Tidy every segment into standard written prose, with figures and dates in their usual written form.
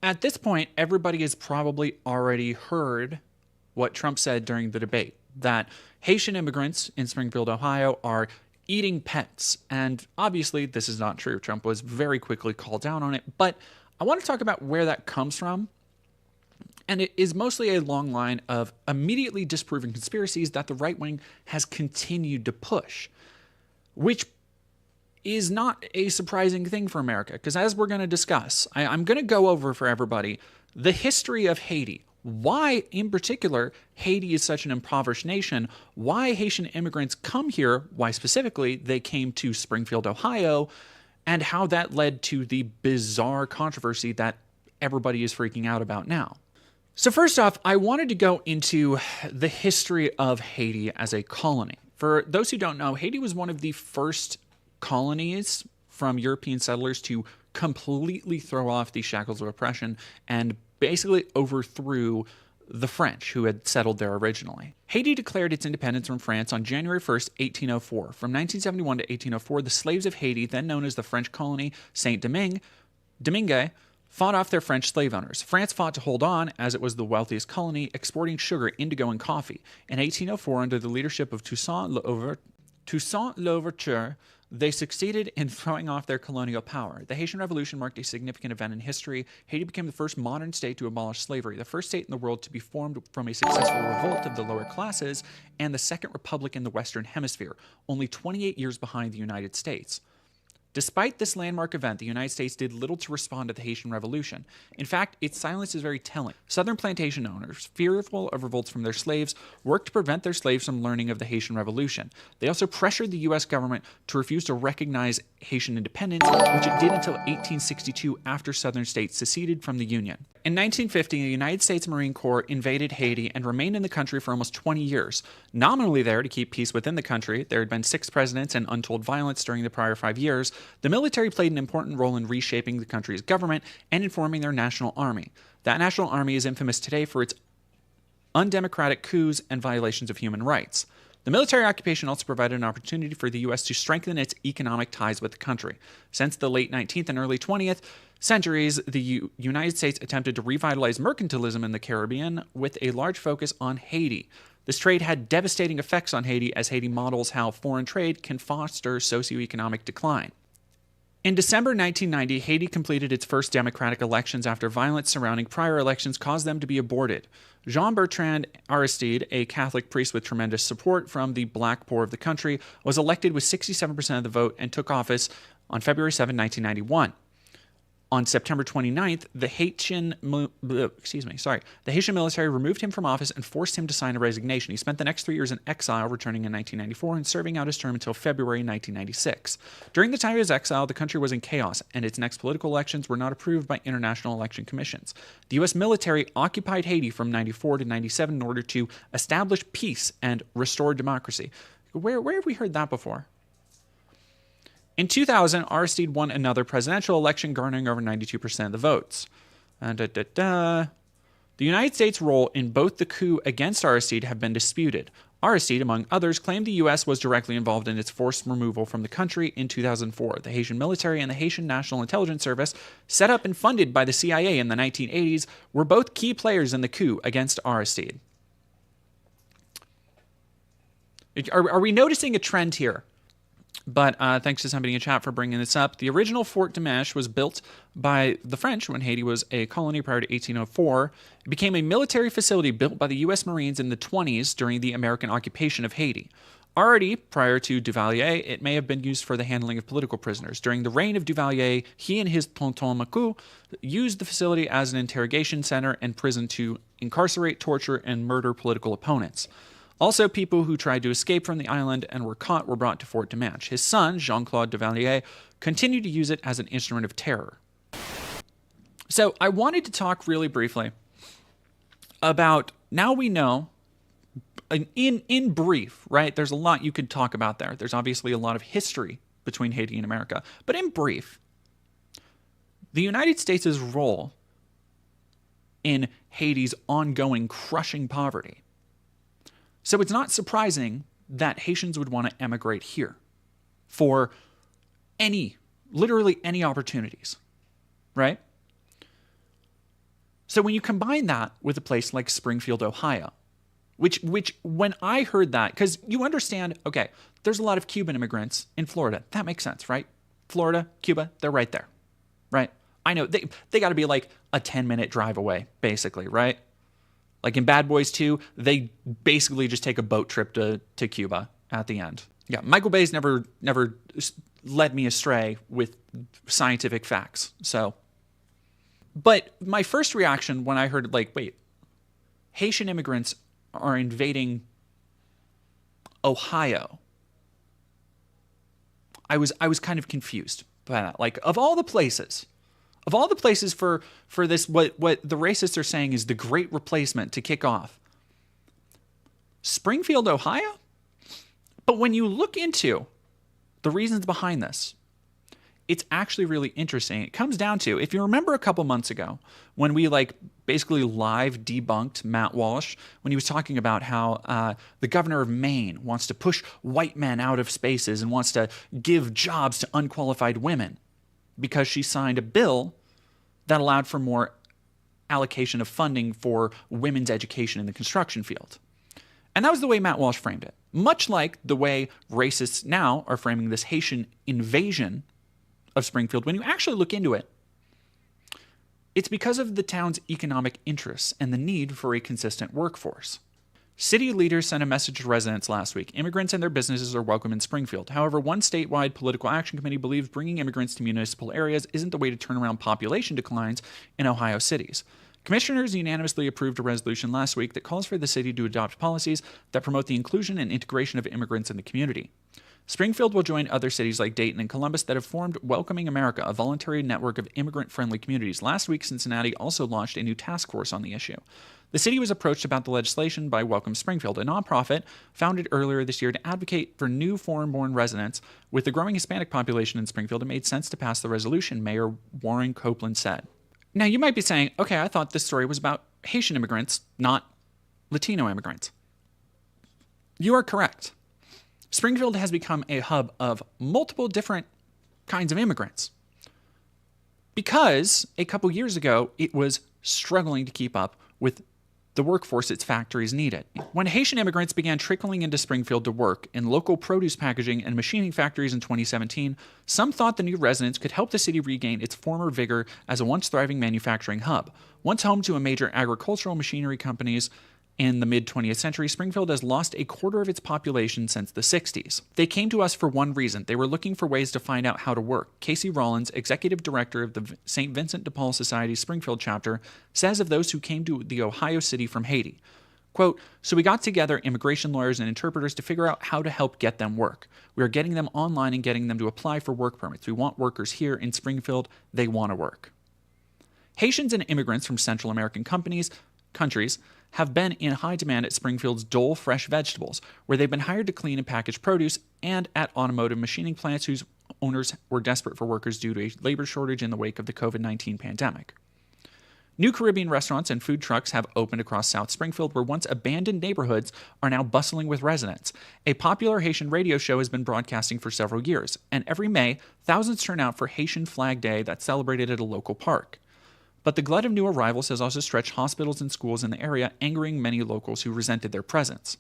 At this point, everybody has probably already heard what Trump said during the debate, that Haitian immigrants in Springfield, Ohio are eating pets. And obviously, this is not true. Trump was very quickly called down on it. But I want to talk about where that comes from. And it is mostly a long line of immediately disproving conspiracies that the right wing has continued to push, which is not a surprising thing for America. Because as we're going to discuss, I'm going to go over for everybody the history of Haiti. Why, in particular, Haiti is such an impoverished nation, why Haitian immigrants come here, why specifically they came to Springfield, Ohio, and how that led to the bizarre controversy that everybody is freaking out about now. So first off, I wanted to go into the history of Haiti as a colony. For those who don't know, Haiti was one of the first colonies from European settlers to completely throw off the shackles of oppression and basically overthrew the French, who had settled there originally. Haiti declared its independence from France on January 1st, 1804. From 1971 to 1804, the slaves of Haiti, then known as the French colony Saint-Domingue, fought off their French slave owners. France fought to hold on, as it was the wealthiest colony, exporting sugar, indigo, and coffee. In 1804, under the leadership of Toussaint Louverture, they succeeded in throwing off their colonial power. The Haitian Revolution marked a significant event in history. Haiti became the first modern state to abolish slavery, the first state in the world to be formed from a successful revolt of the lower classes, and the second republic in the Western Hemisphere, only 28 years behind the United States. Despite this landmark event, the United States did little to respond to the Haitian Revolution. In fact, its silence is very telling. Southern plantation owners, fearful of revolts from their slaves, worked to prevent their slaves from learning of the Haitian Revolution. They also pressured the U.S. government to refuse to recognize Haitian independence, which it did until 1862 after Southern states seceded from the Union. In 1950, the United States Marine Corps invaded Haiti and remained in the country for almost 20 years. Nominally there to keep peace within the country, there had been 6 presidents and untold violence during the prior 5 years. The military played an important role in reshaping the country's government and in forming their national army. That national army is infamous today for its undemocratic coups and violations of human rights. The military occupation also provided an opportunity for the U.S. to strengthen its economic ties with the country. Since the late 19th and early 20th centuries, the United States attempted to revitalize mercantilism in the Caribbean with a large focus on Haiti. This trade had devastating effects on Haiti, as Haiti models how foreign trade can foster socioeconomic decline. In December 1990, Haiti completed its first democratic elections after violence surrounding prior elections caused them to be aborted. Jean-Bertrand Aristide, a Catholic priest with tremendous support from the black poor of the country, was elected with 67% of the vote and took office on February 7, 1991. On September 29th, the Haitian military removed him from office and forced him to sign a resignation. He spent the next 3 years in exile, returning in 1994 and serving out his term until February 1996. During the time of his exile, the country was in chaos, and its next political elections were not approved by international election commissions. The U.S. military occupied Haiti from 94 to 97 in order to establish peace and restore democracy. Where have we heard that before? In 2000, Aristide won another presidential election, garnering over 92% of the votes. The United States' role in both the coup against Aristide have been disputed. Aristide, among others, claimed the U.S. was directly involved in its forced removal from the country in 2004. The Haitian military and the Haitian National Intelligence Service, set up and funded by the CIA in the 1980s, were both key players in the coup against Aristide. Are we noticing a trend here? But thanks to somebody in chat for bringing this up. The original Fort Dimanche was built by the French when Haiti was a colony prior to 1804. It became a military facility built by the U.S. Marines in the 20s during the American occupation of Haiti. Already prior to Duvalier, it may have been used for the handling of political prisoners. During the reign of Duvalier, he and his tonton Macou used the facility as an interrogation center and prison to incarcerate, torture, and murder political opponents. Also, people who tried to escape from the island and were caught were brought to Fort Dimanche. His son, Jean-Claude Duvalier, continued to use it as an instrument of terror. So I wanted to talk really briefly about, now we know, in brief, right? There's a lot you could talk about there. There's obviously a lot of history between Haiti and America. But in brief, the United States' role in Haiti's ongoing crushing poverty. So it's not surprising that Haitians would want to emigrate here for literally any opportunities, right? So when you combine that with a place like Springfield, Ohio, which when I heard that, because you understand, okay, there's a lot of Cuban immigrants in Florida. That makes sense, right? Florida, Cuba, they're right there, right? I know they got to be like a 10-minute drive away, basically, right? Like in Bad Boys 2, they basically just take a boat trip to Cuba at the end. Yeah, Michael Bay's never led me astray with scientific facts. So, but my first reaction when I heard like, wait, Haitian immigrants are invading Ohio, I was kind of confused by that. Like, of all the places for this, what the racists are saying is the great replacement to kick off, Springfield, Ohio? But when you look into the reasons behind this, it's actually really interesting. It comes down to, if you remember a couple months ago, when we like basically live debunked Matt Walsh, when he was talking about how the governor of Maine wants to push white men out of spaces and wants to give jobs to unqualified women because she signed a bill that allowed for more allocation of funding for women's education in the construction field. And that was the way Matt Walsh framed it. Much like the way racists now are framing this Haitian invasion of Springfield, when you actually look into it, it's because of the town's economic interests and the need for a consistent workforce. City leaders sent a message to residents last week. Immigrants and their businesses are welcome in Springfield. However, one statewide political action committee believes bringing immigrants to municipal areas isn't the way to turn around population declines in Ohio cities. Commissioners unanimously approved a resolution last week that calls for the city to adopt policies that promote the inclusion and integration of immigrants in the community. Springfield will join other cities like Dayton and Columbus that have formed Welcoming America, a voluntary network of immigrant-friendly communities. Last week, Cincinnati also launched a new task force on the issue. The city was approached about the legislation by Welcome Springfield, a nonprofit founded earlier this year to advocate for new foreign-born residents. With the growing Hispanic population in Springfield, it made sense to pass the resolution, Mayor Warren Copeland said. Now, you might be saying, okay, I thought this story was about Haitian immigrants, not Latino immigrants. You are correct. Springfield has become a hub of multiple different kinds of immigrants because a couple years ago, it was struggling to keep up with the workforce its factories needed. When Haitian immigrants began trickling into Springfield to work in local produce packaging and machining factories in 2017, some thought the new residents could help the city regain its former vigor as a once thriving manufacturing hub. Once home to a major agricultural machinery companies, in the mid-20th century, Springfield has lost a quarter of its population since the 60s. They came to us for one reason. They were looking for ways to find out how to work. Casey Rollins, executive director of the St. Vincent de Paul Society's Springfield chapter, says of those who came to the Ohio city from Haiti, quote, "So we got together immigration lawyers and interpreters to figure out how to help get them work. We are getting them online and getting them to apply for work permits. We want workers here in Springfield. They want to work." Haitians and immigrants from Central American countries have been in high demand at Springfield's Dole Fresh Vegetables, where they've been hired to clean and package produce, and at automotive machining plants whose owners were desperate for workers due to a labor shortage in the wake of the COVID-19 pandemic. New Caribbean restaurants and food trucks have opened across South Springfield, where once abandoned neighborhoods are now bustling with residents. A popular Haitian radio show has been broadcasting for several years, and every May, thousands turn out for Haitian Flag Day that's celebrated at a local park. But the glut of new arrivals has also stretched hospitals and schools in the area, angering many locals who resented their presence.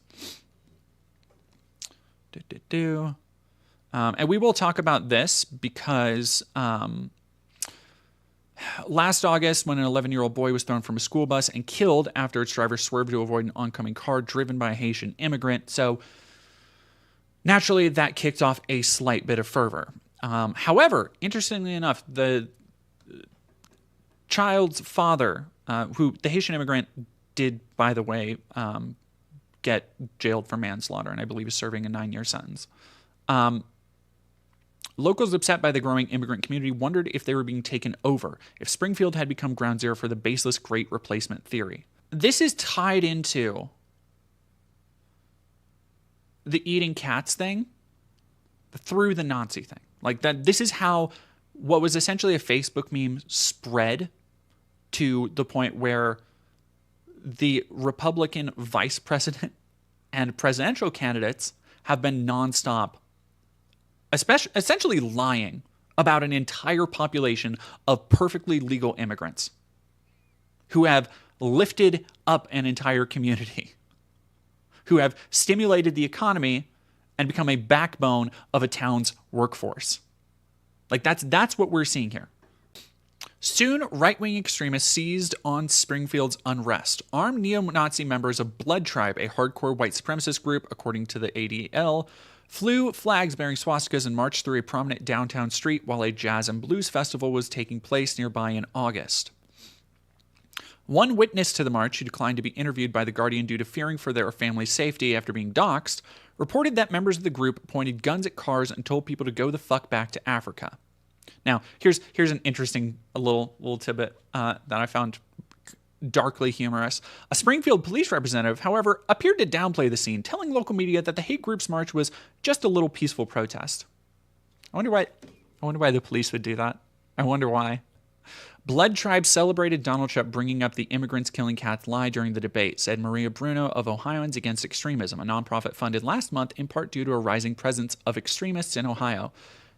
And we will talk about this because last August, when an 11-year-old boy was thrown from a school bus and killed after its driver swerved to avoid an oncoming car driven by a Haitian immigrant. So naturally, that kicked off a slight bit of fervor. However, interestingly enough, the child's father, who the Haitian immigrant did, by the way, get jailed for manslaughter, and I believe is serving a 9-year sentence. Locals upset by the growing immigrant community wondered if they were being taken over, if Springfield had become ground zero for the baseless Great Replacement theory. This is tied into the eating cats thing through the Nazi thing. Like that, this is how what was essentially a Facebook meme spread to the point where the Republican vice president and presidential candidates have been nonstop, essentially lying about an entire population of perfectly legal immigrants who have lifted up an entire community, who have stimulated the economy and become a backbone of a town's workforce. Like that's what we're seeing here. Soon, right-wing extremists seized on Springfield's unrest. Armed neo-Nazi members of Blood Tribe, a hardcore white supremacist group, according to the ADL, flew flags bearing swastikas and marched through a prominent downtown street while a jazz and blues festival was taking place nearby in August. One witness to the march, who declined to be interviewed by The Guardian due to fearing for their family's safety after being doxxed, reported that members of the group pointed guns at cars and told people to go the fuck back to Africa. Now, here's an interesting little tidbit that I found darkly humorous. A Springfield police representative, however, appeared to downplay the scene, telling local media that the hate group's march was just a little peaceful protest. I wonder why the police would do that. I wonder why. Blood Tribe celebrated Donald Trump bringing up the Immigrants Killing Cats lie during the debate, said Maria Bruno of Ohioans Against Extremism, a nonprofit funded last month in part due to a rising presence of extremists in Ohio.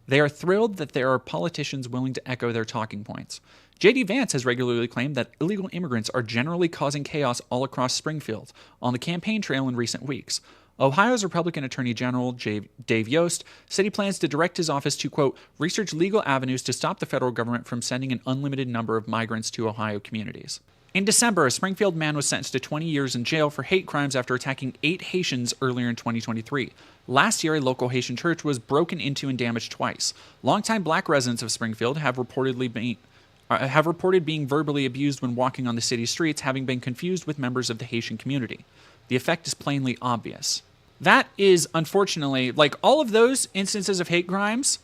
They are thrilled that there are politicians willing to echo their talking points. J.D. Vance has regularly claimed that illegal immigrants are generally causing chaos all across Springfield on the campaign trail in recent weeks. Ohio's Republican Attorney General Dave Yost said he plans to direct his office to, quote, research legal avenues to stop the federal government from sending an unlimited number of migrants to Ohio communities. In December, a Springfield man was sentenced to 20 years in jail for hate crimes after attacking 8 Haitians earlier in 2023. Last year, a local Haitian church was broken into and damaged twice. Longtime black residents of Springfield have reported being verbally abused when walking on the city streets, having been confused with members of the Haitian community. The effect is plainly obvious. That is, unfortunately, like all of those instances of hate crimes,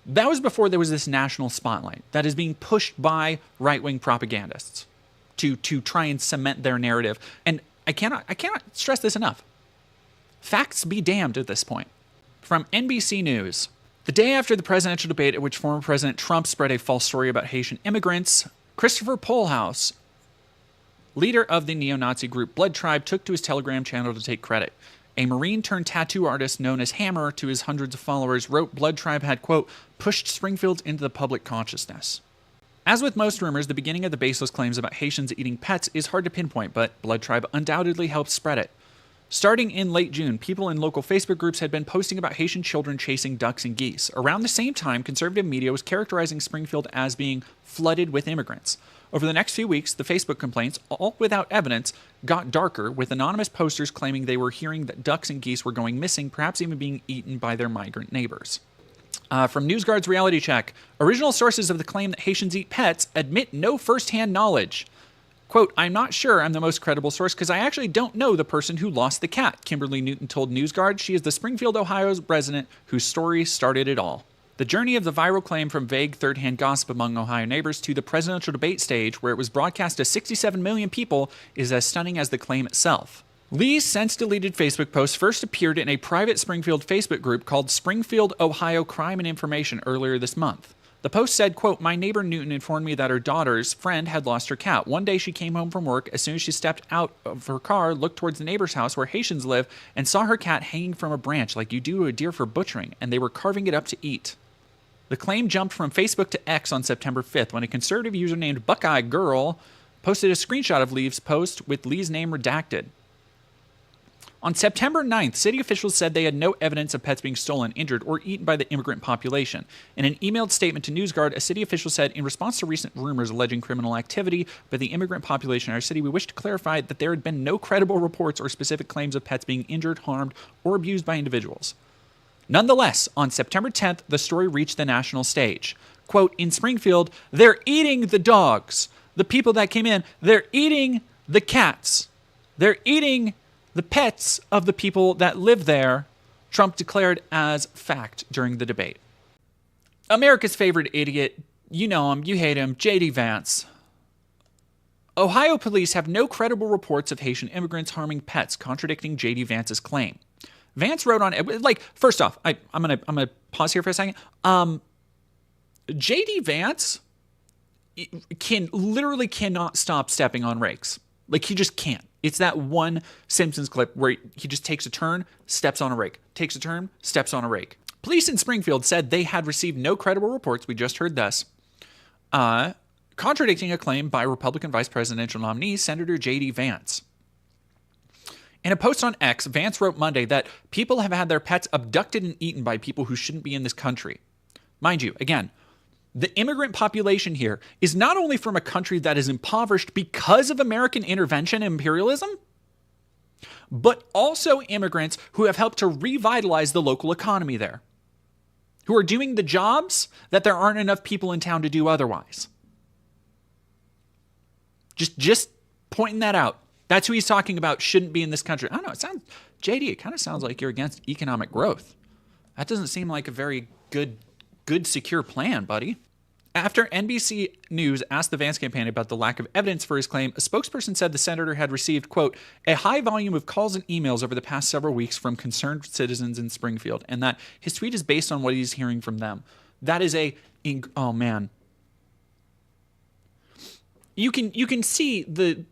that was before there was this national spotlight that is being pushed by right-wing propagandists to try and cement their narrative. And I cannot stress this enough. Facts be damned at this point. From NBC News. The day after the presidential debate at which former President Trump spread a false story about Haitian immigrants, Christopher Pohlhaus, leader of the neo-Nazi group Blood Tribe, took to his Telegram channel to take credit. A Marine-turned-tattoo artist known as Hammer to his hundreds of followers wrote Blood Tribe had, quote, pushed Springfield into the public consciousness. As with most rumors, the beginning of the baseless claims about Haitians eating pets is hard to pinpoint, but Blood Tribe undoubtedly helped spread it. Starting in late June, people in local Facebook groups had been posting about Haitian children chasing ducks and geese. Around the same time, conservative media was characterizing Springfield as being flooded with immigrants. Over the next few weeks, the Facebook complaints, all without evidence, got darker, with anonymous posters claiming they were hearing that ducks and geese were going missing, perhaps even being eaten by their migrant neighbors. From NewsGuard's reality check, original sources of the claim that Haitians eat pets admit no first-hand knowledge. Quote, I'm not sure I'm the most credible source because I actually don't know the person who lost the cat, Kimberly Newton told NewsGuard. She is the Springfield, Ohio's resident whose story started it all. The journey of the viral claim from vague third-hand gossip among Ohio neighbors to the presidential debate stage, where it was broadcast to 67 million people, is as stunning as the claim itself. Lee's since-deleted Facebook post first appeared in a private Springfield Facebook group called Springfield, Ohio Crime and Information earlier this month. The post said, quote, my neighbor Newton informed me that her daughter's friend had lost her cat. One day she came home from work. As soon as she stepped out of her car, looked towards the neighbor's house where Haitians live, and saw her cat hanging from a branch like you do a deer for butchering, and they were carving it up to eat. The claim jumped from Facebook to X on September 5th when a conservative user named Buckeye Girl posted a screenshot of Lee's post with Lee's name redacted. On September 9th, city officials said they had no evidence of pets being stolen, injured, or eaten by the immigrant population. In an emailed statement to NewsGuard, a city official said, in response to recent rumors alleging criminal activity by the immigrant population in our city, we wish to clarify that there had been no credible reports or specific claims of pets being injured, harmed, or abused by individuals. Nonetheless, on September 10th, the story reached the national stage. Quote, in Springfield, they're eating the dogs. The people that came in, they're eating the cats. They're eating the pets of the people that live there, Trump declared as fact during the debate. America's favorite idiot, you know him, you hate him, J.D. Vance. Ohio police have no credible reports of Haitian immigrants harming pets, contradicting J.D. Vance's claim. Vance wrote on, like, first off, I'm gonna pause here for a second. J.D. Vance literally cannot stop stepping on rakes. Like, he just can't. It's that one Simpsons clip where he just takes a turn, steps on a rake. Takes a turn, steps on a rake. Police in Springfield said they had received no credible reports, we just heard this, contradicting a claim by Republican vice presidential nominee Senator J.D. Vance. In a post on X, Vance wrote Monday that people have had their pets abducted and eaten by people who shouldn't be in this country. Mind you, again, the immigrant population here is not only from a country that is impoverished because of American intervention and imperialism, but also immigrants who have helped to revitalize the local economy there, who are doing the jobs that there aren't enough people in town to do otherwise. Just pointing that out. That's who he's talking about shouldn't be in this country. I don't know, JD, it kind of sounds like you're against economic growth. That doesn't seem like a very good secure plan, buddy. After NBC News asked the Vance campaign about the lack of evidence for his claim, a spokesperson said the senator had received, quote, a high volume of calls and emails over the past several weeks from concerned citizens in Springfield, and that his tweet is based on what he's hearing from them. That is oh man. You can see the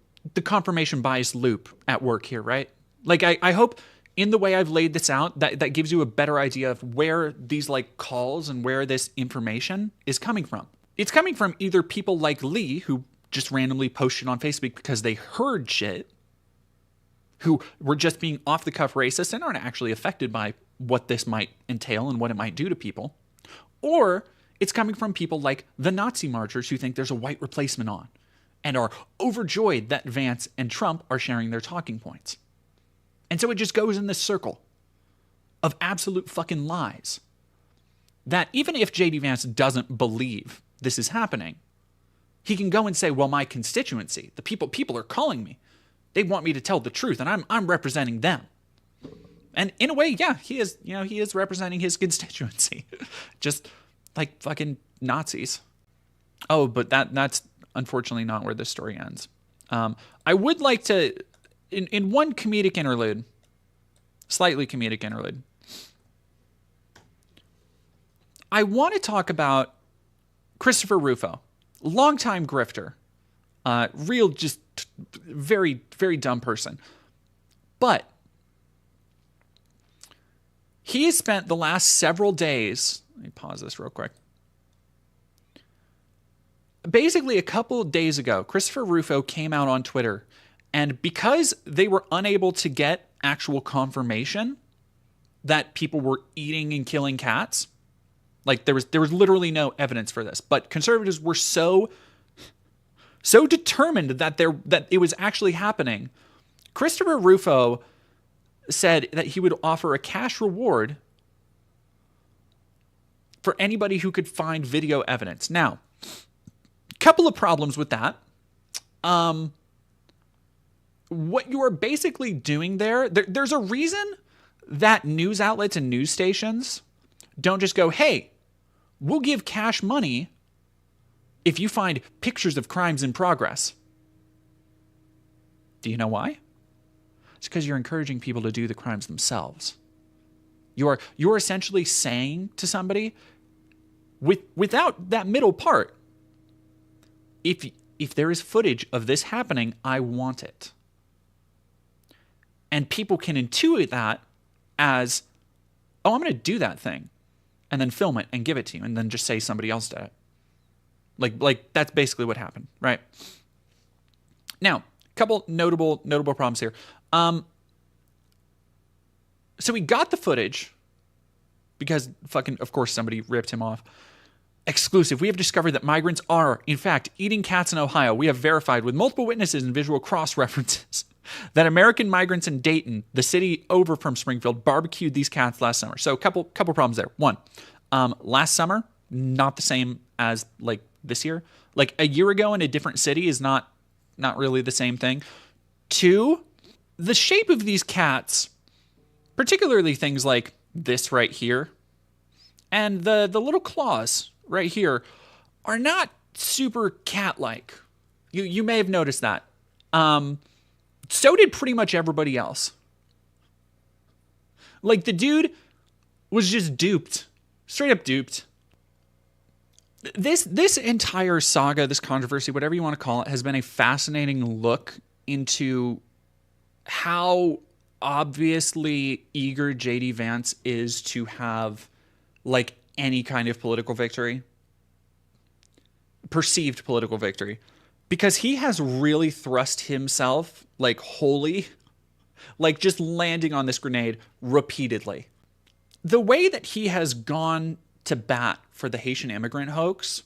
confirmation bias loop at work here, right? Like I hope in the way I've laid this out, that gives you a better idea of where these like calls and where this information is coming from. It's coming from either people like Lee, who just randomly posted on Facebook because they heard shit, who were just being off the cuff racist and aren't actually affected by what this might entail and what it might do to people. Or it's coming from people like the Nazi marchers who think there's a white replacement on and are overjoyed that Vance and Trump are sharing their talking points. And so it just goes in this circle of absolute fucking lies that even if J.D. Vance doesn't believe this is happening, he can go and say, well, my constituency, the people are calling me. They want me to tell the truth, and I'm representing them. And in a way, yeah, he is representing his constituency. Just like fucking Nazis. Oh, but that's unfortunately not where this story ends. I would like to, in one comedic interlude, slightly comedic interlude, I want to talk about Christopher Rufo, longtime grifter, real just very, very dumb person. But he has spent the last several days, let me pause this real quick. Basically, a couple of days ago, Christopher Rufo came out on Twitter, and because they were unable to get actual confirmation that people were eating and killing cats, like there was literally no evidence for this, but conservatives were so determined that it was actually happening. Christopher Rufo said that he would offer a cash reward for anybody who could find video evidence. Now, couple of problems with that. What you are basically doing there's a reason that news outlets and news stations don't just go, hey, we'll give cash money if you find pictures of crimes in progress. Do you know why? It's because you're encouraging people to do the crimes themselves. You're essentially saying to somebody, without that middle part, if there is footage of this happening, I want it. And people can intuit that as, oh, I'm going to do that thing, and then film it and give it to you, and then just say somebody else did it. Like that's basically what happened, right? Now, a couple notable problems here. So we got the footage because fucking, of course, somebody ripped him off. Exclusive. We have discovered that migrants are, in fact, eating cats in Ohio. We have verified with multiple witnesses and visual cross-references that American migrants in Dayton, the city over from Springfield, barbecued these cats last summer. So a couple problems there. One, last summer, not the same as like this year. Like a year ago in a different city is not really the same thing. Two, the shape of these cats, particularly things like this right here, and the little claws right here, are not super cat-like. You may have noticed that. So did pretty much everybody else. Like the dude was just duped. Straight up duped. This entire saga, this controversy, whatever you want to call it, has been a fascinating look into how obviously eager J.D. Vance is to have like any kind of political victory. perceived political victory, because he has really thrust himself like wholly, like just landing on this grenade repeatedly. The way that he has gone to bat for the Haitian immigrant hoax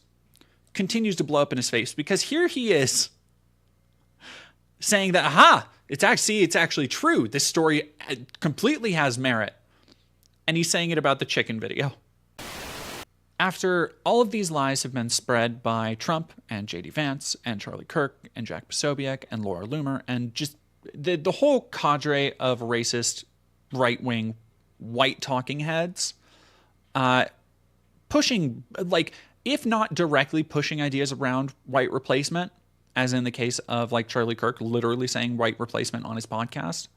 continues to blow up in his face, because here he is saying that, aha, it's actually true. This story completely has merit. And he's saying it about the chicken video. After all of these lies have been spread by Trump and J.D. Vance and Charlie Kirk and Jack Posobiec and Laura Loomer and just the whole cadre of racist, right-wing, white talking heads, pushing, like, if not directly pushing ideas around white replacement, as in the case of like Charlie Kirk literally saying white replacement on his podcast,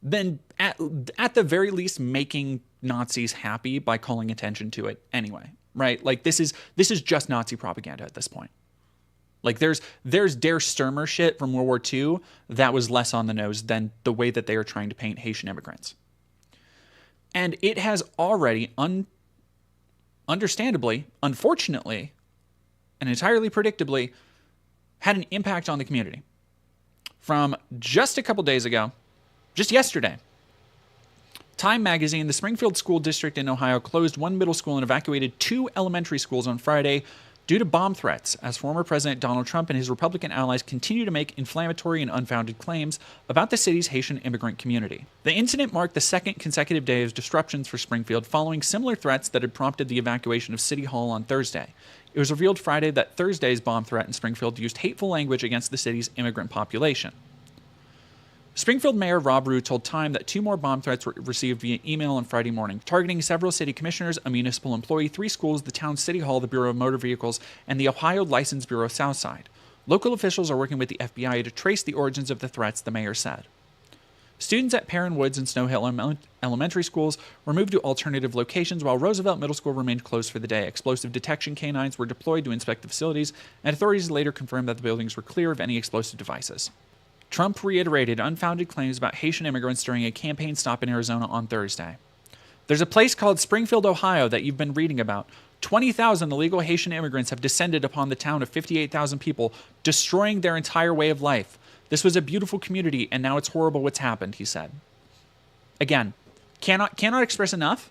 then at the very least making Nazis happy by calling attention to it anyway, right? Like this is just Nazi propaganda at this point. Like there's Der Stürmer shit from World War II that was less on the nose than the way that they are trying to paint Haitian immigrants. And it has already understandably, unfortunately, and entirely predictably, had an impact on the community. From just a couple days ago, just yesterday, Time magazine, the Springfield School District in Ohio closed one middle school and evacuated 2 elementary schools on Friday due to bomb threats, as former President Donald Trump and his Republican allies continue to make inflammatory and unfounded claims about the city's Haitian immigrant community. The incident marked the second consecutive day of disruptions for Springfield following similar threats that had prompted the evacuation of City Hall on Thursday. It was revealed Friday that Thursday's bomb threat in Springfield used hateful language against the city's immigrant population. Springfield Mayor Rob Rue told Time that 2 more bomb threats were received via email on Friday morning, targeting several city commissioners, a municipal employee, 3 schools, the town's city hall, the Bureau of Motor Vehicles, and the Ohio License Bureau Southside. Local officials are working with the FBI to trace the origins of the threats, the mayor said. Students at Perrin Woods and Snow Hill elementary schools were moved to alternative locations, while Roosevelt Middle School remained closed for the day. Explosive detection canines were deployed to inspect the facilities, and authorities later confirmed that the buildings were clear of any explosive devices. Trump reiterated unfounded claims about Haitian immigrants during a campaign stop in Arizona on Thursday. There's a place called Springfield, Ohio that you've been reading about. 20,000 illegal Haitian immigrants have descended upon the town of 58,000 people, destroying their entire way of life. This was a beautiful community, and now it's horrible what's happened, he said. Again, cannot express enough.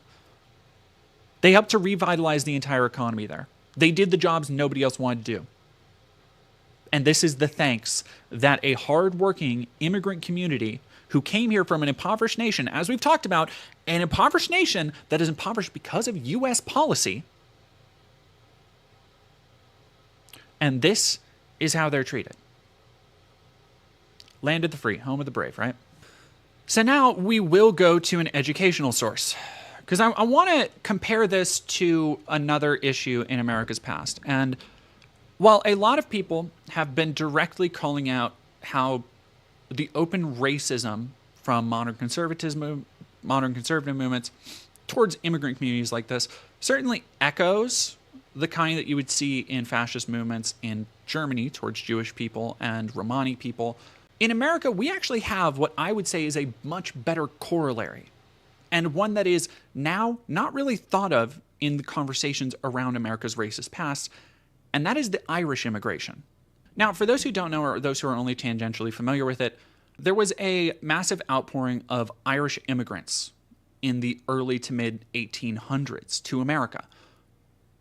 They helped to revitalize the entire economy there. They did the jobs nobody else wanted to do. And this is the thanks that a hardworking immigrant community who came here from an impoverished nation, as we've talked about, an impoverished nation that is impoverished because of U.S. policy. And this is how they're treated. Land of the free, home of the brave, right? So now we will go to an educational source, because I want to compare this to another issue in America's past. And while a lot of people have been directly calling out how the open racism from modern conservative movements towards immigrant communities like this certainly echoes the kind that you would see in fascist movements in Germany towards Jewish people and Romani people, in America, we actually have what I would say is a much better corollary, and one that is now not really thought of in the conversations around America's racist past, and that is the Irish immigration. Now, for those who don't know, or those who are only tangentially familiar with it, there was a massive outpouring of Irish immigrants in the early to mid 1800s to America.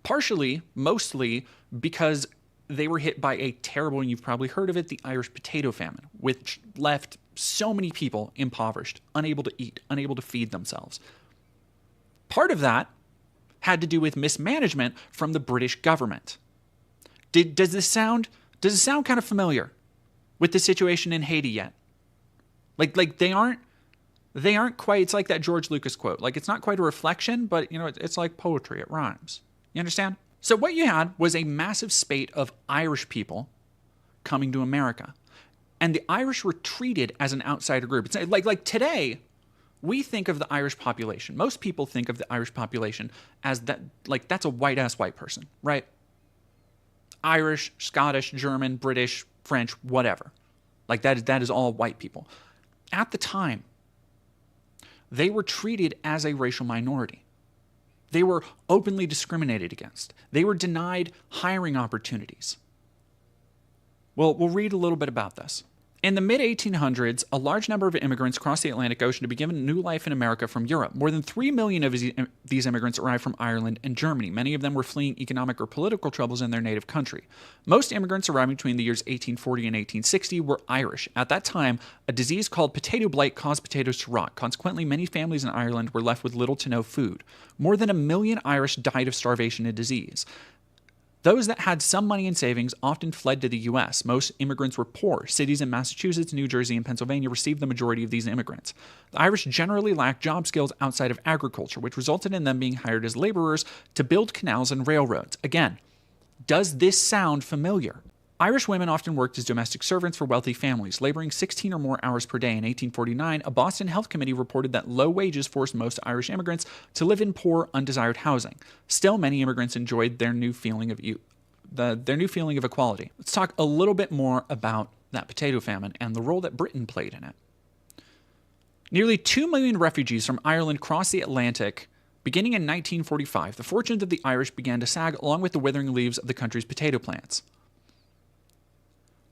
Partially, mostly, because they were hit by a terrible, and you've probably heard of it, the Irish potato famine, which left so many people impoverished, unable to eat, unable to feed themselves. Part of that had to do with mismanagement from the British government. Does this sound kind of familiar with the situation in Haiti yet? Like they aren't quite, it's like that George Lucas quote. Like, it's not quite a reflection, but it's like poetry, it rhymes. You understand? So what you had was a massive spate of Irish people coming to America. And the Irish were treated as an outsider group. It's like today, we think of the Irish population. Most people think of the Irish population as that, like, that's a white-ass white person, right? Irish, Scottish, German, British, French, whatever. Like, that is all white people. At the time, they were treated as a racial minority. They were openly discriminated against. They were denied hiring opportunities. Well, we'll read a little bit about this. In the mid-1800s, a large number of immigrants crossed the Atlantic Ocean to be given a new life in America from Europe. More than 3 million of these immigrants arrived from Ireland and Germany. Many of them were fleeing economic or political troubles in their native country. Most immigrants arriving between the years 1840 and 1860 were Irish. At that time, a disease called potato blight caused potatoes to rot. Consequently, many families in Ireland were left with little to no food. More than 1 million Irish died of starvation and disease. Those that had some money in savings often fled to the U.S. Most immigrants were poor. Cities in Massachusetts, New Jersey, and Pennsylvania received the majority of these immigrants. The Irish generally lacked job skills outside of agriculture, which resulted in them being hired as laborers to build canals and railroads. Again, does this sound familiar? Irish women often worked as domestic servants for wealthy families, laboring 16 or more hours per day. In 1849, a Boston Health Committee reported that low wages forced most Irish immigrants to live in poor, undesired housing. Still, many immigrants enjoyed their new feeling of equality. Let's talk a little bit more about that potato famine and the role that Britain played in it. Nearly 2 million refugees from Ireland crossed the Atlantic. Beginning in 1945, the fortunes of the Irish began to sag along with the withering leaves of the country's potato plants.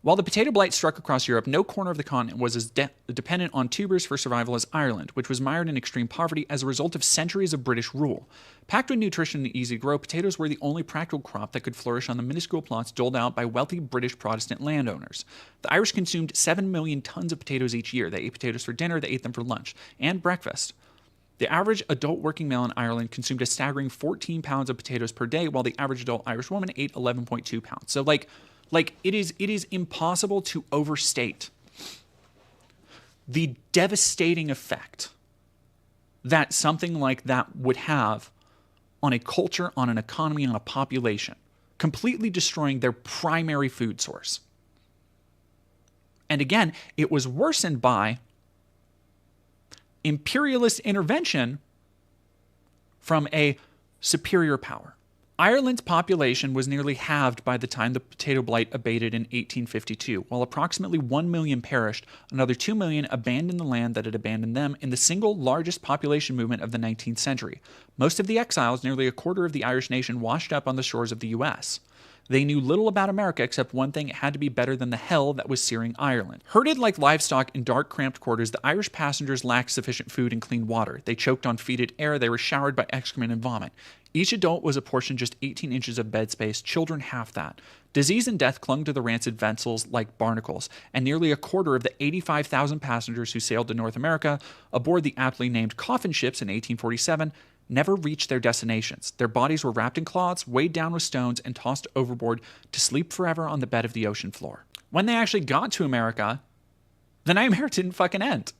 While the potato blight struck across Europe, no corner of the continent was as dependent on tubers for survival as Ireland, which was mired in extreme poverty as a result of centuries of British rule. Packed with nutrition and easy to grow, potatoes were the only practical crop that could flourish on the minuscule plots doled out by wealthy British Protestant landowners. The Irish consumed 7 million tons of potatoes each year. They ate potatoes for dinner, they ate them for lunch and breakfast. The average adult working male in Ireland consumed a staggering 14 pounds of potatoes per day, while the average adult Irish woman ate 11.2 pounds. So it is impossible to overstate the devastating effect that something like that would have on a culture, on an economy, on a population, completely destroying their primary food source. And again, it was worsened by imperialist intervention from a superior power. Ireland's population was nearly halved by the time the potato blight abated in 1852. While approximately 1 million perished, another 2 million abandoned the land that had abandoned them in the single largest population movement of the 19th century. Most of the exiles, nearly a quarter of the Irish nation, washed up on the shores of the U.S. They knew little about America except one thing: it had to be better than the hell that was searing Ireland. Herded like livestock in dark, cramped quarters, the Irish passengers lacked sufficient food and clean water. They choked on fetid air. They were showered by excrement and vomit. Each adult was apportioned just 18 inches of bed space, children half that. Disease and death clung to the rancid vessels like barnacles, and nearly a quarter of the 85,000 passengers who sailed to North America aboard the aptly named coffin ships in 1847 never reached their destinations. Their bodies were wrapped in cloths, weighed down with stones, and tossed overboard to sleep forever on the bed of the ocean floor. When they actually got to America, the nightmare didn't fucking end.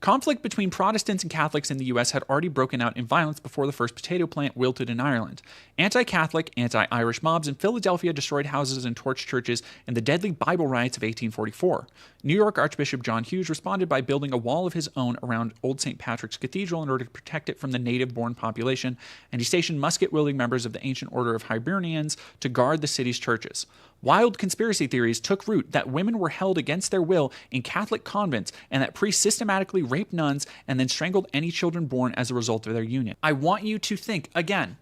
Conflict between Protestants and Catholics in the U.S. had already broken out in violence before the first potato plant wilted in Ireland. Anti-Catholic, anti-Irish mobs in Philadelphia destroyed houses and torched churches in the deadly Bible riots of 1844. New York Archbishop John Hughes responded by building a wall of his own around Old St. Patrick's Cathedral in order to protect it from the native-born population, and he stationed musket-wielding members of the ancient order of Hibernians to guard the city's churches. Wild conspiracy theories took root that women were held against their will in Catholic convents and that priests systematically raped nuns and then strangled any children born as a result of their union. I want you to think, again,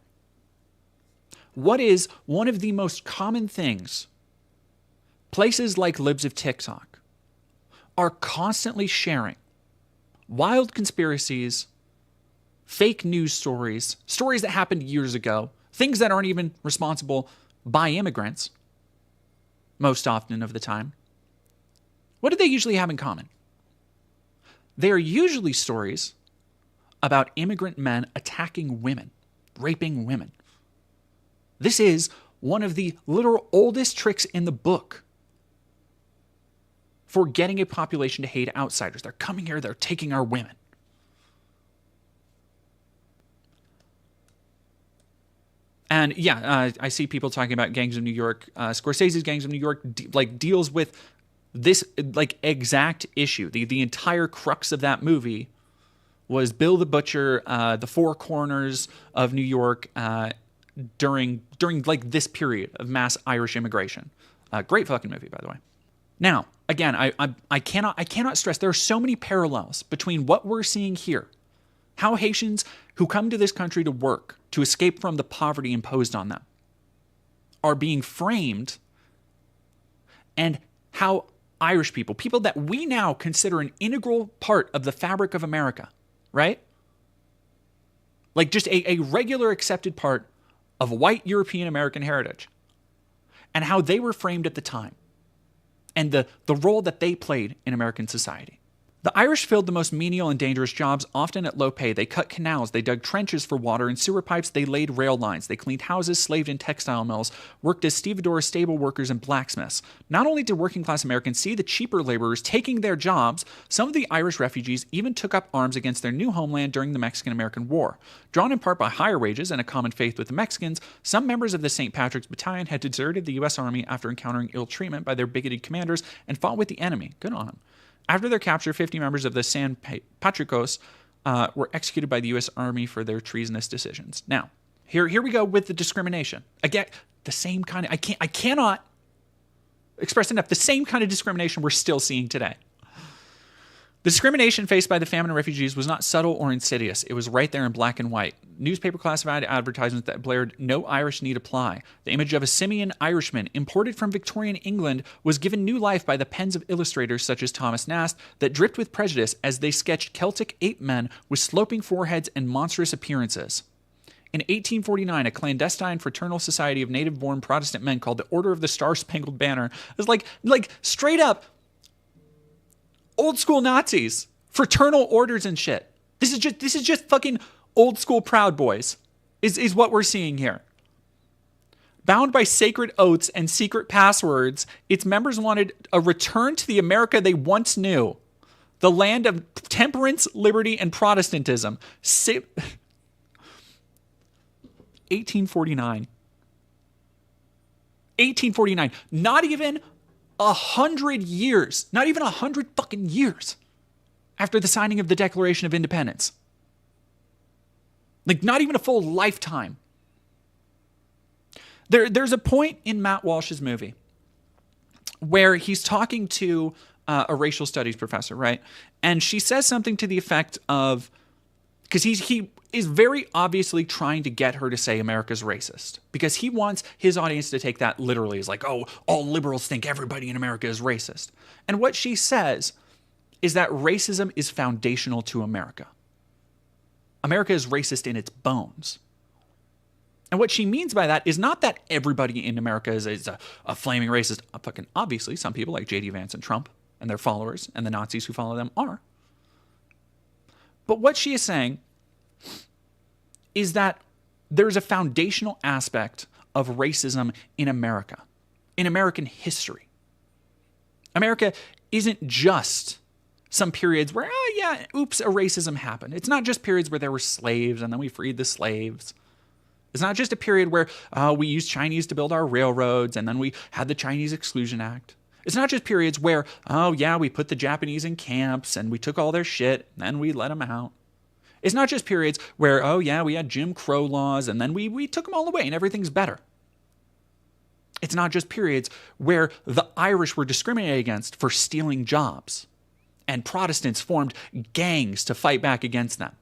what is one of the most common things places like Libs of TikTok are constantly sharing? Wild conspiracies, fake news stories, stories that happened years ago, things that aren't even responsible by immigrants, most often of the time. What do they usually have in common? They are usually stories about immigrant men attacking women, raping women. This is one of the literal oldest tricks in the book for getting a population to hate outsiders. They're coming here, they're taking our women. And yeah, I see people talking about Gangs of New York. Scorsese's Gangs of New York deals with this exact issue. The entire crux of that movie was Bill the Butcher, the Four Corners of New York during this period of mass Irish immigration. Great fucking movie, by the way. Now, again, I cannot stress there are so many parallels between what we're seeing here How Haitians who come to this country to work, to escape from the poverty imposed on them, are being framed, and how Irish people, people that we now consider an integral part of the fabric of America, right? Like just a regular accepted part of white European American heritage, and how they were framed at the time, and the role that they played in American society. The Irish filled the most menial and dangerous jobs, often at low pay. They cut canals, they dug trenches for water and sewer pipes, they laid rail lines, they cleaned houses, slaved in textile mills, worked as stevedores, stable workers, and blacksmiths. Not only did working class Americans see the cheaper laborers taking their jobs, some of the Irish refugees even took up arms against their new homeland during the Mexican-American War. Drawn in part by higher wages and a common faith with the Mexicans, some members of the St. Patrick's Battalion had deserted the U.S. Army after encountering ill treatment by their bigoted commanders and fought with the enemy. Good on them. After their capture, 50 members of the San Patricos were executed by the U.S. Army for their treasonous decisions. Now, here we go with the discrimination. Again, the same kind of, I cannot express enough, the same kind of discrimination we're still seeing today. The discrimination faced by the famine refugees was not subtle or insidious. It was right there in black and white. Newspaper classified advertisements that blared, "No Irish need apply." The image of a simian Irishman imported from Victorian England was given new life by the pens of illustrators such as Thomas Nast that dripped with prejudice as they sketched Celtic ape men with sloping foreheads and monstrous appearances. In 1849, a clandestine fraternal society of native-born Protestant men called the Order of the Star-Spangled Banner was like straight up old school Nazis, fraternal orders and shit. This is just fucking old school Proud Boys, is what we're seeing here. Bound by sacred oaths and secret passwords, its members wanted a return to the America they once knew, the land of temperance, liberty, and Protestantism. 1849. 1849. Not even 100 years, not even 100 fucking years after the signing of the Declaration of Independence. Like, not even a full lifetime. There's a point in Matt Walsh's movie where he's talking to a racial studies professor, right? And she says something to the effect of, because he is very obviously trying to get her to say America's racist, because he wants his audience to take that literally as like, oh, all liberals think everybody in America is racist. And what she says is that racism is foundational to America. America is racist in its bones. And what she means by that is not that everybody in America is a flaming racist. Fucking obviously, some people like J.D. Vance and Trump and their followers and the Nazis who follow them are. But what she is saying is that there's a foundational aspect of racism in America, in American history. America isn't just some periods where, oh yeah, oops, a racism happened. It's not just periods where there were slaves and then we freed the slaves. It's not just a period where we used Chinese to build our railroads and then we had the Chinese Exclusion Act. It's not just periods where, oh yeah, we put the Japanese in camps and we took all their shit and then we let them out. It's not just periods where, oh yeah, we had Jim Crow laws and then we took them all away and everything's better. It's not just periods where the Irish were discriminated against for stealing jobs and Protestants formed gangs to fight back against them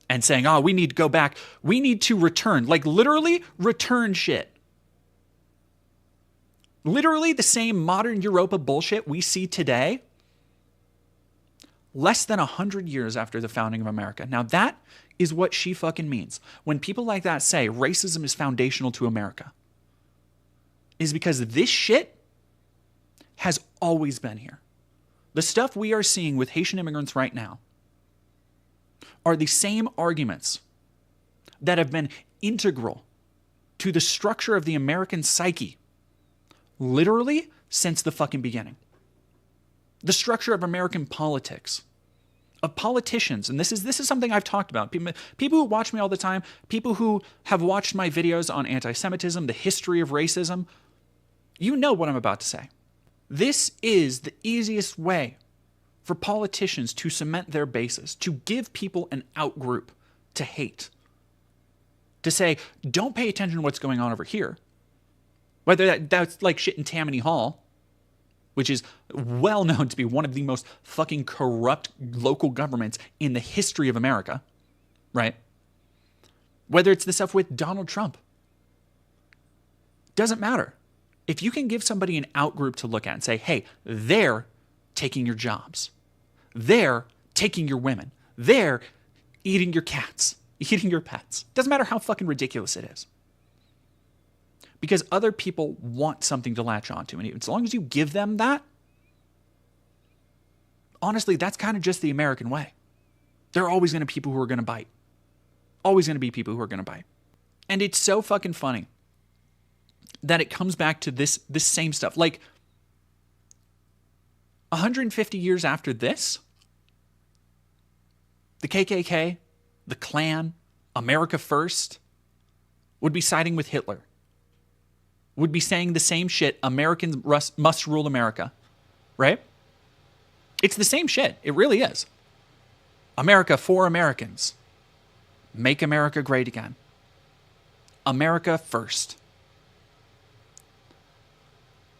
and saying, oh, we need to go back. We need to return, like literally return shit. Literally the same modern Europa bullshit we see today, less than 100 years after the founding of America. Now that is what she fucking means. When people like that say racism is foundational to America, is because this shit has always been here. The stuff we are seeing with Haitian immigrants right now are the same arguments that have been integral to the structure of the American psyche literally since the fucking beginning. The structure of American politics, of politicians, and this is something I've talked about. People who watch me all the time, people who have watched my videos on anti-Semitism, the history of racism, you know what I'm about to say. This is the easiest way for politicians to cement their bases, to give people an outgroup to hate. To say, don't pay attention to what's going on over here. Whether that's like shit in Tammany Hall, which is well known to be one of the most fucking corrupt local governments in the history of America. right? Whether it's the stuff with Donald Trump. Doesn't matter. If you can give somebody an outgroup to look at and say, hey, they're taking your jobs. They're taking your women. They're eating your cats, eating your pets. Doesn't matter how fucking ridiculous it is. Because other people want something to latch onto. And as long as you give them that, honestly, that's kind of just the American way. There are always going to be people who are going to bite. Always going to be people who are going to bite. And it's so fucking funny that it comes back to this same stuff. Like, 150 years after this, the KKK, the Klan, America First, would be siding with Hitler. Would be saying the same shit, Americans must rule America, right? It's the same shit. It really is. America for Americans. Make America great again. America first.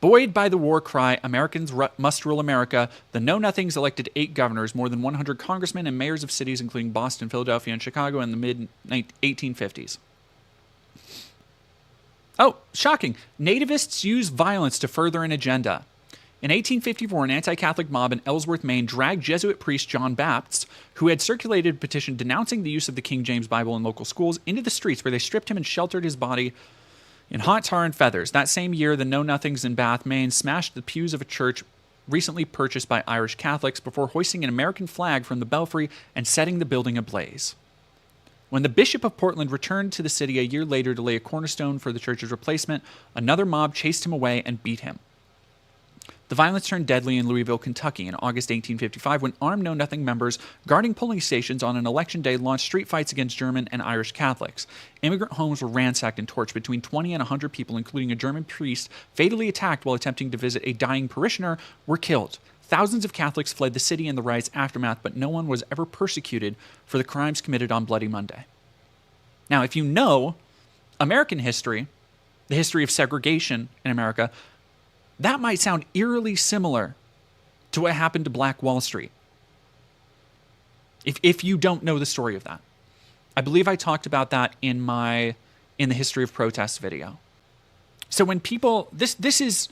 Buoyed by the war cry, Americans must rule America, the Know-Nothings elected 8 governors, more than 100 congressmen, and mayors of cities including Boston, Philadelphia, and Chicago in the mid-1850s. Oh, shocking. Nativists use violence to further an agenda. In 1854, an anti-Catholic mob in Ellsworth, Maine, dragged Jesuit priest John Baptist, who had circulated a petition denouncing the use of the King James Bible in local schools, into the streets where they stripped him and sheltered his body in hot tar and feathers. That same year, the Know-Nothings in Bath, Maine, smashed the pews of a church recently purchased by Irish Catholics before hoisting an American flag from the belfry and setting the building ablaze. When the Bishop of Portland returned to the city a year later to lay a cornerstone for the church's replacement, another mob chased him away and beat him. The violence turned deadly in Louisville, Kentucky in August 1855 when armed Know-Nothing members guarding polling stations on an election day launched street fights against German and Irish Catholics. Immigrant homes were ransacked and torched. Between 20 and 100 people, including a German priest, fatally attacked while attempting to visit a dying parishioner, were killed. Thousands of Catholics fled the city in the riot's aftermath, but no one was ever persecuted for the crimes committed on Bloody Monday. Now, if you know American history, the history of segregation in America, that might sound eerily similar to what happened to Black Wall Street. If you don't know the story of that. I believe I talked about that in the history of protest video. So when people, this is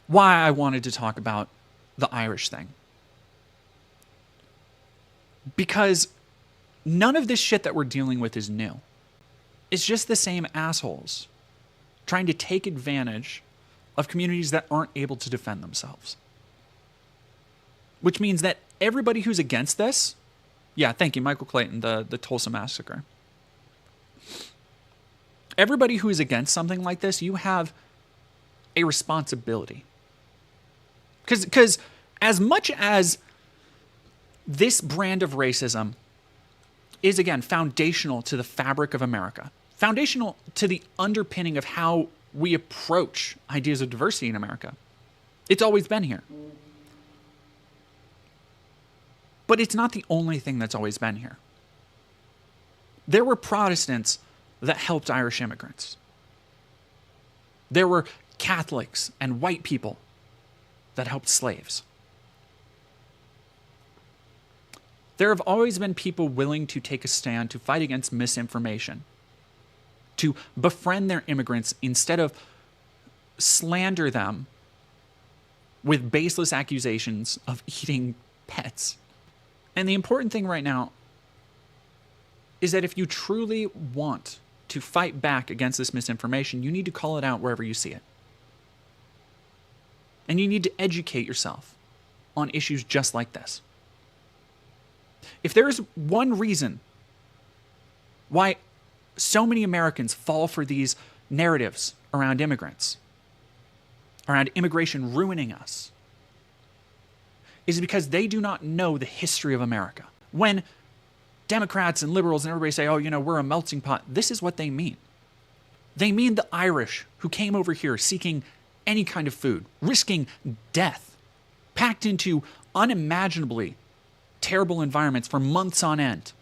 why I wanted to talk about the Irish thing. Because none of this shit that we're dealing with is new. It's just the same assholes trying to take advantage of communities that aren't able to defend themselves. Which means that everybody who's against this, yeah, thank you, Michael Clayton, the Tulsa Massacre. Everybody who is against something like this, you have a responsibility. Because as much as this brand of racism is, again, foundational to the fabric of America, foundational to the underpinning of how we approach ideas of diversity in America. It's always been here. But it's not the only thing that's always been here. There were Protestants that helped Irish immigrants. There were Catholics and white people that helped slaves. There have always been people willing to take a stand to fight against misinformation, to befriend their immigrants instead of slander them with baseless accusations of eating pets. And the important thing right now is that if you truly want to fight back against this misinformation, you need to call it out wherever you see it. And you need to educate yourself on issues just like this. If there is one reason why so many Americans fall for these narratives around immigrants, around immigration ruining us, is because they do not know the history of America. When Democrats and liberals and everybody say, oh, we're a melting pot, this is what they mean. They mean the Irish who came over here seeking any kind of food, risking death, packed into unimaginably terrible environments for months on end,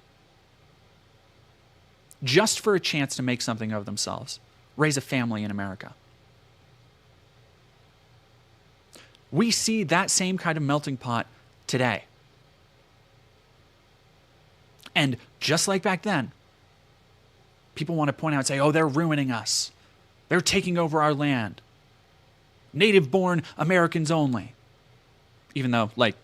just for a chance to make something of themselves, raise a family in America. We see that same kind of melting pot today. And just like back then, people want to point out and say, oh, they're ruining us. They're taking over our land. Native-born Americans only. Even though, like,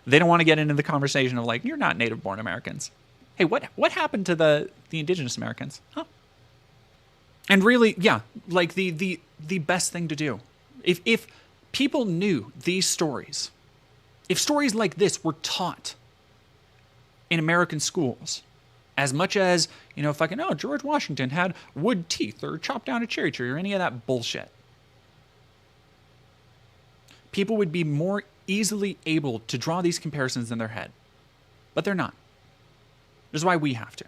they don't want to get into the conversation of, like, you're not native-born Americans. Hey, what happened to the indigenous Americans? Huh? And really, yeah, like the best thing to do. If people knew these stories, if stories like this were taught in American schools, as much as, fucking, oh, George Washington had wood teeth or chopped down a cherry tree or any of that bullshit, people would be more easily able to draw these comparisons in their head. But they're not. This is why we have to.